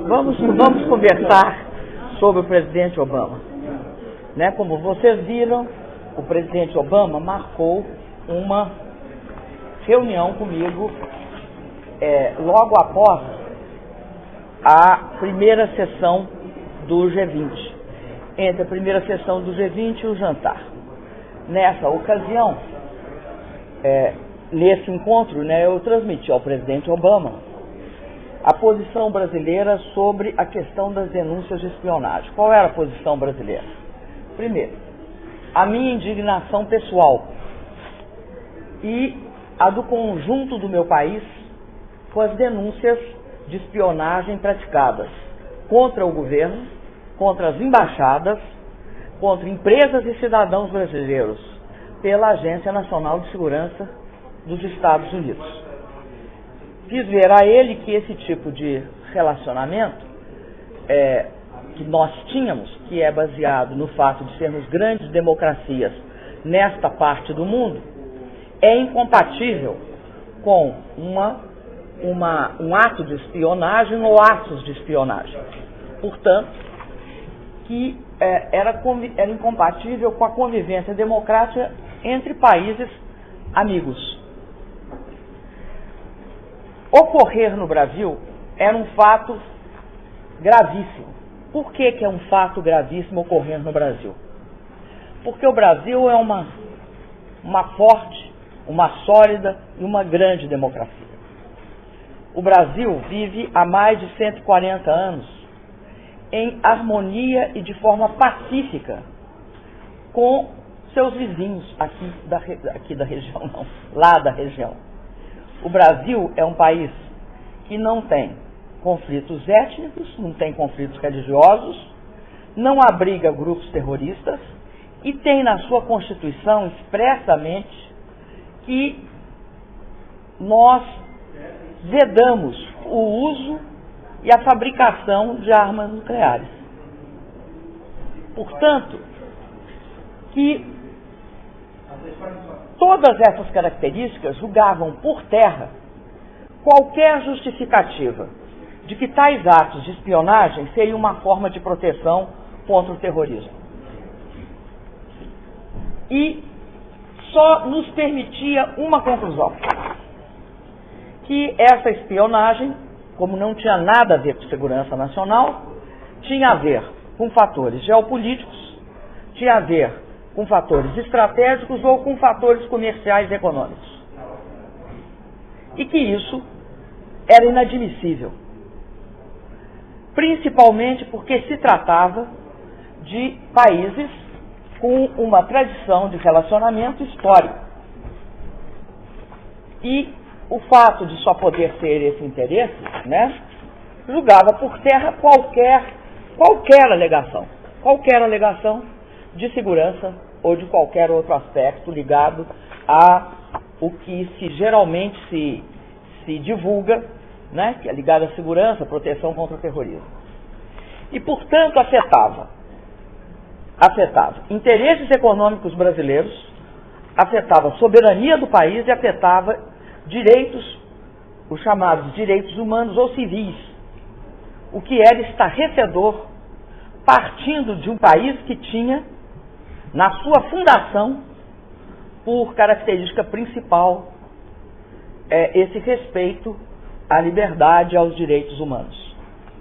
Vamos conversar sobre o presidente Obama. Né? Como vocês viram, o presidente Obama marcou uma reunião comigo logo após a primeira sessão do G20. Entre a primeira sessão do G20 e o jantar. Nessa ocasião, nesse encontro, eu transmiti ao presidente Obama a posição brasileira sobre a questão das denúncias de espionagem. Qual era a posição brasileira? Primeiro, a minha indignação pessoal e a do conjunto do meu país com as denúncias de espionagem praticadas contra o governo, contra as embaixadas, contra empresas e cidadãos brasileiros pela Agência Nacional de Segurança dos Estados Unidos. Fiz ver a ele que esse tipo de relacionamento que nós tínhamos, que é baseado no fato de sermos grandes democracias nesta parte do mundo, é incompatível com um ato de espionagem ou atos de espionagem. Portanto, que era incompatível com a convivência democrática entre países amigos. Ocorrer no Brasil era um fato gravíssimo. Por que é um fato gravíssimo ocorrer no Brasil? Porque o Brasil é uma forte, uma sólida e uma grande democracia. O Brasil vive há mais de 140 anos em harmonia e de forma pacífica com seus vizinhos aqui da região, não, lá da região. O Brasil é um país que não tem conflitos étnicos, não tem conflitos religiosos, não abriga grupos terroristas e tem na sua Constituição expressamente que nós vedamos o uso e a fabricação de armas nucleares. Portanto, que todas essas características julgavam por terra qualquer justificativa de que tais atos de espionagem seriam uma forma de proteção contra o terrorismo. E só nos permitia uma conclusão, que essa espionagem, como não tinha nada a ver com segurança nacional, tinha a ver com fatores geopolíticos, tinha a ver com fatores estratégicos ou com fatores comerciais e econômicos. E que isso era inadmissível. Principalmente porque se tratava de países com uma tradição de relacionamento histórico. E o fato de só poder ter esse interesse, julgava por terra qualquer alegação de segurança ou de qualquer outro aspecto ligado a o que geralmente se divulga, que é ligado à segurança, proteção contra o terrorismo. E, portanto, afetava interesses econômicos brasileiros, afetava a soberania do país e afetava direitos, os chamados direitos humanos ou civis, o que era estarrecedor, partindo de um país que tinha, na sua fundação, por característica principal, esse respeito à liberdade e aos direitos humanos.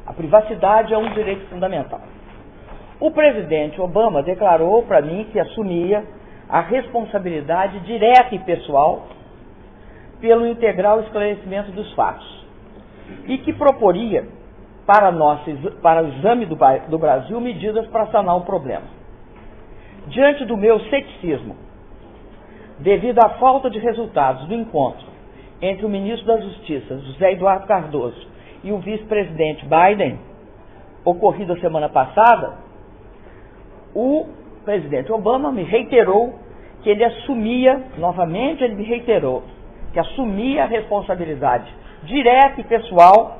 A privacidade é um direito fundamental. O presidente Obama declarou para mim que assumia a responsabilidade direta e pessoal pelo integral esclarecimento dos fatos e que proporia para o exame do Brasil medidas para sanar o problema. Diante do meu ceticismo, devido à falta de resultados do encontro entre o ministro da Justiça, José Eduardo Cardoso, e o vice-presidente Biden, ocorrido a semana passada, o presidente Obama me reiterou que ele assumia, novamente ele me reiterou, que assumia a responsabilidade direta e pessoal,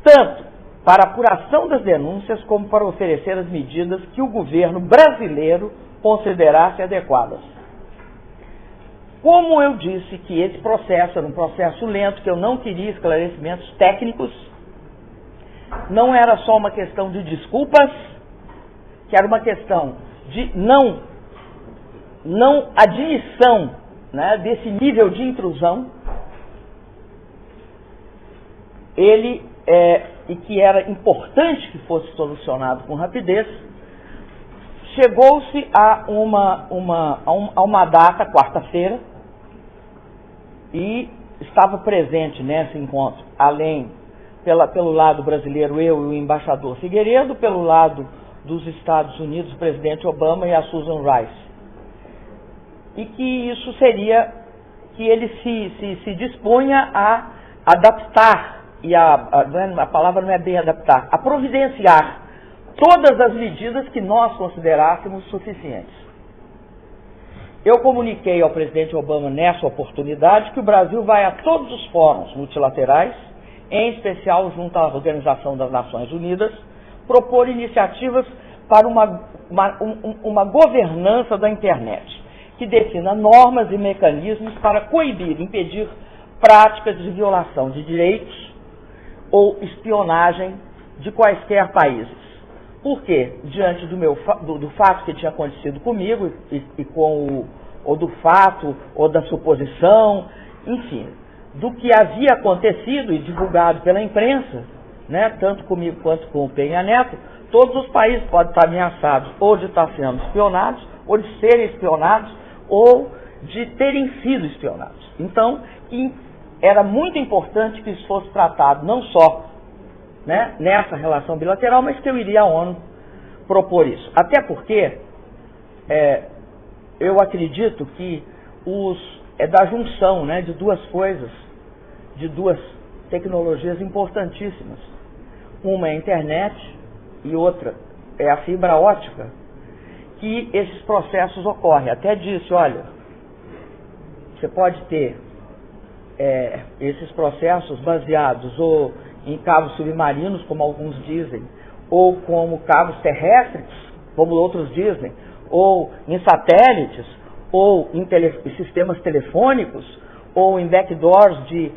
tanto para a apuração das denúncias, como para oferecer as medidas que o governo brasileiro considerasse adequadas. Como eu disse que esse processo era um processo lento, que eu não queria esclarecimentos técnicos, não era só uma questão de desculpas, que era uma questão de não admissão, né, desse nível de intrusão, e que era importante que fosse solucionado com rapidez. Chegou-se a uma data, quarta-feira, e estava presente nesse encontro, além, pelo lado brasileiro, eu e o embaixador Figueiredo, pelo lado dos Estados Unidos, o presidente Obama e a Susan Rice. E que isso seria, que ele se dispunha a adaptar, e a palavra não é bem adaptar, a providenciar todas as medidas que nós considerássemos suficientes. Eu comuniquei ao presidente Obama nessa oportunidade que o Brasil vai a todos os fóruns multilaterais, em especial junto à Organização das Nações Unidas, propor iniciativas para uma governança da internet, que defina normas e mecanismos para coibir, impedir práticas de violação de direitos ou espionagem de quaisquer países. Por quê? Diante do fato que tinha acontecido comigo, ou do fato, ou da suposição, enfim, do que havia acontecido e divulgado pela imprensa, né, tanto comigo quanto com o Penha Neto, todos os países podem estar ameaçados ou de estar sendo espionados, ou de serem espionados, ou de terem sido espionados. Então, era muito importante que isso fosse tratado não só, né, nessa relação bilateral, mas que eu iria à ONU propor isso. Até porque eu acredito que é da junção, né, de duas coisas, de duas tecnologias importantíssimas. Uma é a internet e outra é a fibra óptica, que esses processos ocorrem. Até disse, olha, você pode ter esses processos baseados ou em cabos submarinos, como alguns dizem, ou como cabos terrestres, como outros dizem, ou em satélites, ou em sistemas telefônicos, ou em backdoors de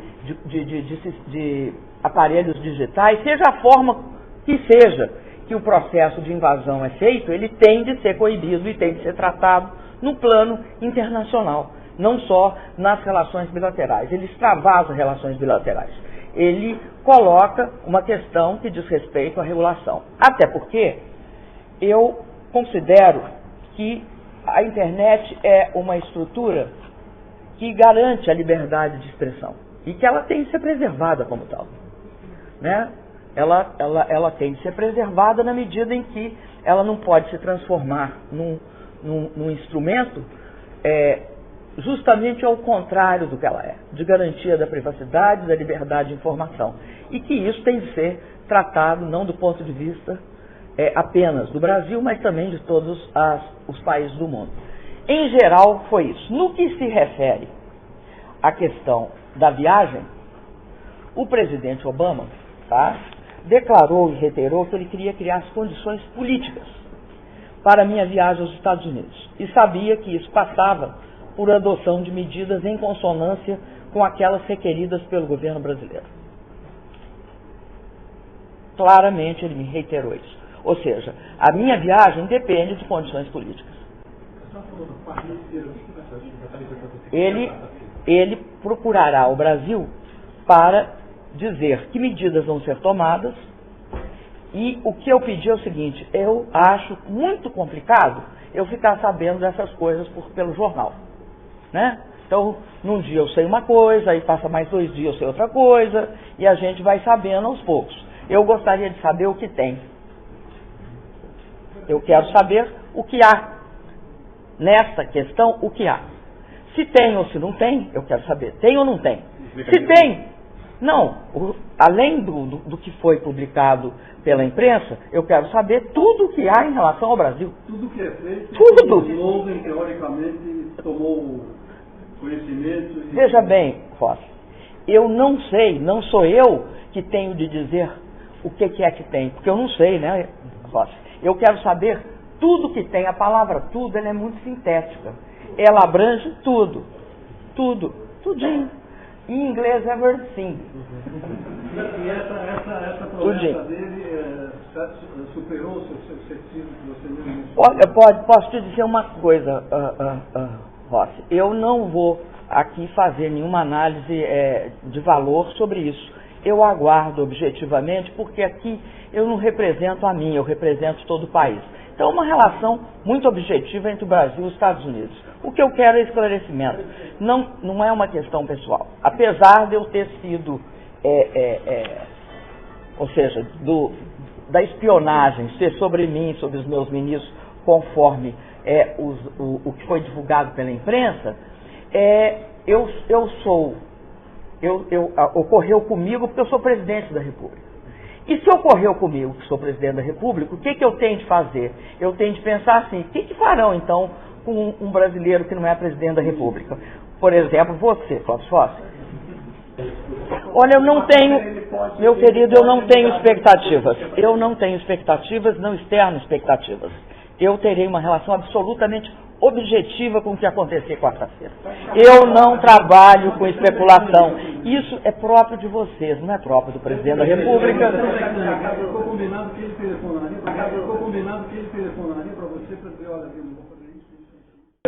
aparelhos digitais, seja a forma que seja que o processo de invasão é feito, ele tem de ser coibido e tem de ser tratado no plano internacional, não só nas relações bilaterais. Ele extravasa relações bilaterais. Ele coloca uma questão que diz respeito à regulação. Até porque eu considero que a internet é uma estrutura que garante a liberdade de expressão e que ela tem de ser preservada como tal, né? Ela tem de ser preservada na medida em que ela não pode se transformar num instrumento justamente ao contrário do que ela é, de garantia da privacidade, da liberdade de informação. E que isso tem de ser tratado não do ponto de vista apenas do Brasil, mas também de todos os países do mundo. Em geral, foi isso. No que se refere à questão da viagem, o presidente Obama, declarou e reiterou que ele queria criar as condições políticas para a minha viagem aos Estados Unidos. E sabia que isso passava por adoção de medidas em consonância com aquelas requeridas pelo governo brasileiro. Claramente ele me reiterou isso. Ou seja, a minha viagem depende de condições políticas. Ele procurará o Brasil para dizer que medidas vão ser tomadas, e o que eu pedi é o seguinte: eu acho muito complicado eu ficar sabendo dessas coisas pelo jornal, né? Então, num dia eu sei uma coisa, aí passa mais 2 dias eu sei outra coisa, e a gente vai sabendo aos poucos. Eu gostaria de saber o que tem. Eu quero saber o que há. Nessa questão, o que há. Se tem ou se não tem, eu quero saber. Tem ou não tem? Se tem, não. Além do que foi publicado pela imprensa, eu quero saber tudo o que há em relação ao Brasil. Tudo que é feito, tudo. O Snowden, teoricamente, tomou conhecimento. Veja bem, Rossi, eu não sei, não sou eu que tenho de dizer o que é que tem, porque eu não sei, né, Rossi? Eu quero saber tudo que tem. A palavra tudo, ela é muito sintética. Ela abrange tudo. tudo, tudinho. Em inglês, everything. E essa promessa dele superou o ceticismo que você mesmo mencionou? Posso te dizer uma coisa, Rossi. Eu não vou aqui fazer nenhuma análise de valor sobre isso. Eu aguardo objetivamente, porque aqui eu não represento a mim, eu represento todo o país. Então, uma relação muito objetiva entre o Brasil e os Estados Unidos. O que eu quero é esclarecimento. Não é uma questão pessoal. Apesar de eu ter sido, ou seja, da espionagem ser sobre mim, sobre os meus ministros, conforme o que foi divulgado pela imprensa, ocorreu comigo porque eu sou presidente da República. E se ocorreu comigo, que sou presidente da República, o que eu tenho de fazer? Eu tenho de pensar assim, o que farão então com um brasileiro que não é presidente da República? Por exemplo, você, Cláudio Fossi. Olha, eu não tenho, meu querido, eu não tenho expectativas. Eu não tenho expectativas, não externo expectativas. Eu terei uma relação absolutamente objetiva com o que acontecer quarta-feira. Eu não trabalho com especulação. Isso é próprio de vocês, não é próprio do presidente da República. Ficou combinado que ele telefonaria para você para dizer, olha,